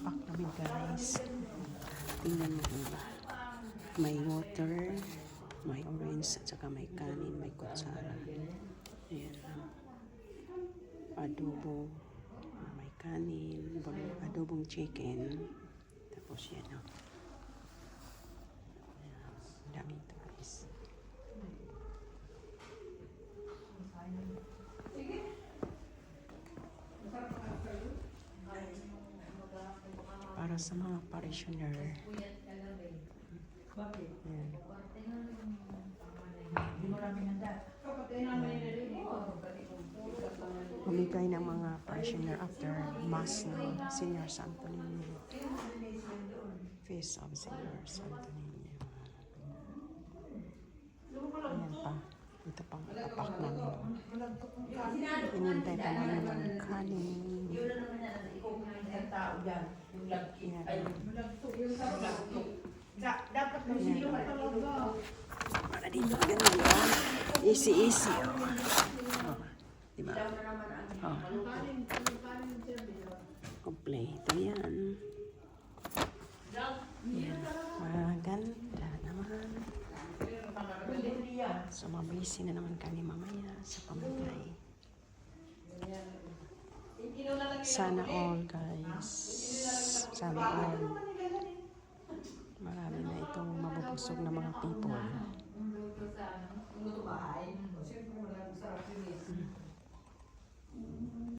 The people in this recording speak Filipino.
pack namin guys. Tingnan mo ba? May water, may orange, at saka may kanin, may kutsara. Ayan. Adobo, may kanin, adobong chicken. Tapos yan o. Dami ito guys. Para sa mga parishioner. Ayan. Bumigay ng mga parishioner after Mass ng Senior Santo Niño. Feast of Senior Santo Niño. Ayan pa. Ito pang ipapak namin. Inintay pa namin ng kanin. Para dito ganyan lang. Easy. Oh, diba? Oh. Kompleto yan. Yan. Maganda naman. So, mabisi na naman kami mamaya sa pamutay. Sana all guys. Sana all. Marami na itong mabubusog na mga people.